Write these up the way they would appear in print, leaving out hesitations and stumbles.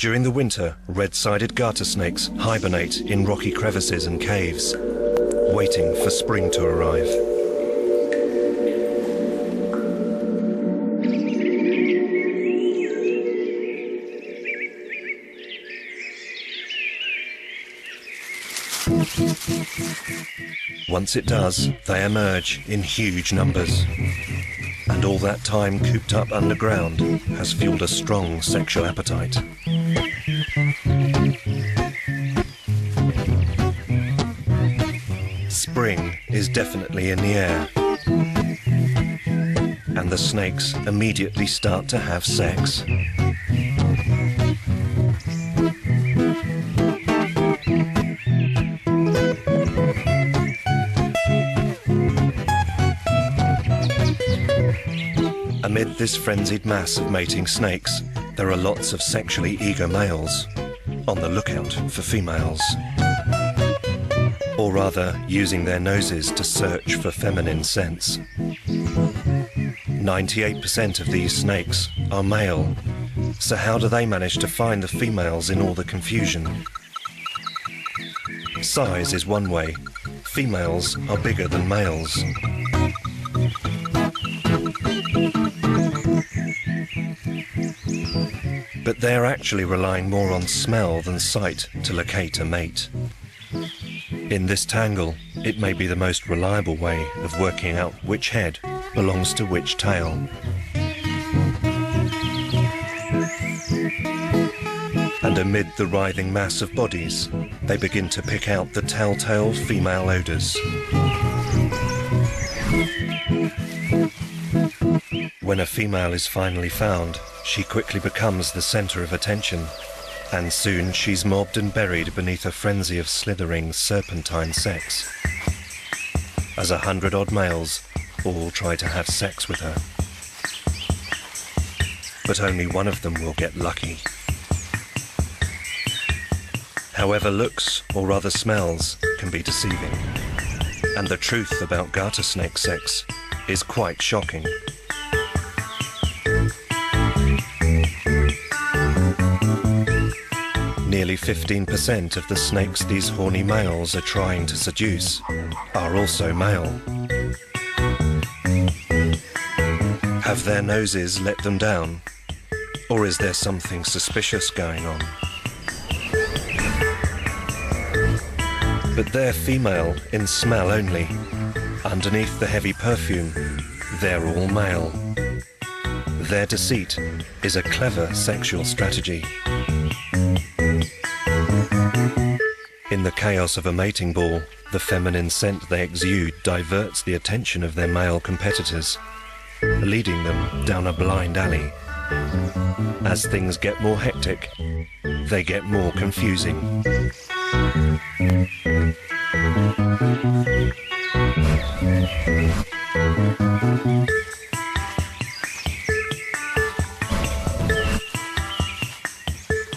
During the winter, red-sided garter snakes hibernate in rocky crevices and caves, waiting for spring to arrive. Once it does, they emerge in huge numbers. And all that time cooped up underground has fueled a strong sexual appetite. Spring is definitely in the air, and the snakes immediately start to have sex. Amid this frenzied mass of mating snakes, there are lots of sexually eager males, on the lookout for females. Or rather, using their noses to search for feminine scents. 98% of these snakes are male, so how do they manage to find the females in all the confusion? Size is one way. Females are bigger than males. But they're actually relying more on smell than sight to locate a mate. In this tangle, it may be the most reliable way of working out which head belongs to which tail. And amid the writhing mass of bodies, they begin to pick out the telltale female odours. When a female is finally found, she quickly becomes the centre of attention, and soon she's mobbed and buried beneath a frenzy of slithering, serpentine sex, as 100-odd males all try to have sex with her. But only one of them will get lucky. However, looks, or rather smells, can be deceiving, and the truth about garter snake sex is quite shocking. Nearly 15% of the snakes these horny males are trying to seduce are also male. Have their noses let them down? Or is there something suspicious going on? But they're female in smell only. Underneath the heavy perfume, they're all male. Their deceit is a clever sexual strategy. In the chaos of a mating ball, the feminine scent they exude diverts the attention of their male competitors, leading them down a blind alley. As things get more hectic, they get more confusing.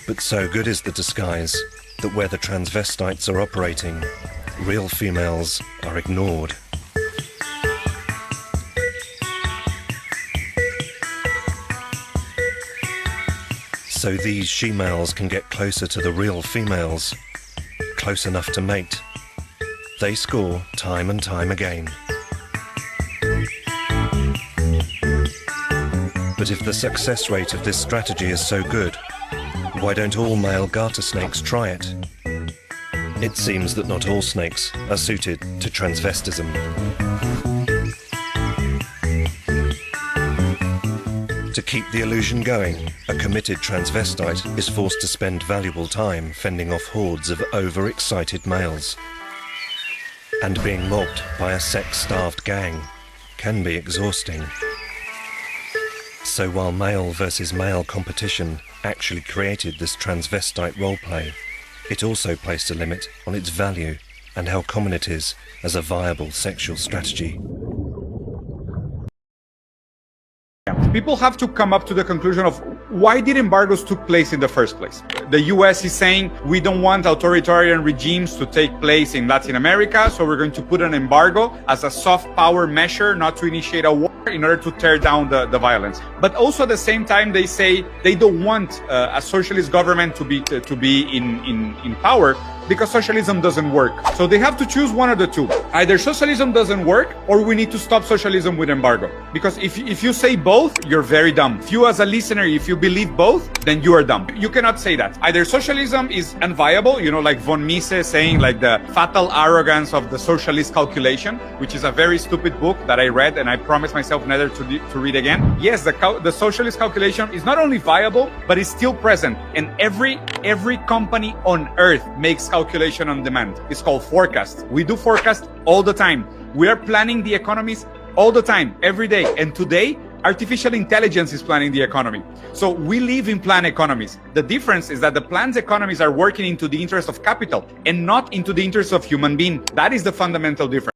But so good is the disguise that where the transvestites are operating, real females are ignored. So these she-males can get closer to the real females, close enough to mate. They score time and time again. But if the success rate of this strategy is so good, why don't all male garter snakes try it? It seems that not all snakes are suited to transvestism. To keep the illusion going, a committed transvestite is forced to spend valuable time fending off hordes of overexcited males. And being mobbed by a sex-starved gang can be exhausting. So while male versus male competition actually created this transvestite roleplay, it also placed a limit on its value and how common it is as a viable sexual strategy. People have to come up to the conclusion of why did embargoes took place in the first place? The US is saying we don't want authoritarian regimes to take place in Latin America, so we're going to put an embargo as a soft power measure not to initiate a war in order to tear down the violence. But also at the same time, they say they don't want a socialist government to be in power, because socialism doesn't work. So they have to choose one of the two. Either socialism doesn't work, or we need to stop socialism with embargo. Because if you say both, you're very dumb. If you as a listener, if you believe both, then you are dumb. You cannot say that. Either socialism is unviable, you know, like von Mises saying like the fatal arrogance of the socialist calculation, which is a very stupid book that I read and I promised myself never to read again. Yes, the socialist calculation is not only viable, but it's still present. And every company on earth makes calculation on demand. It's called forecast. We do forecast all the time. We are planning the economies all the time, every day. And today, artificial intelligence is planning the economy. So we live in planned economies. The difference is that the planned economies are working into the interest of capital and not into the interest of human being. That is the fundamental difference.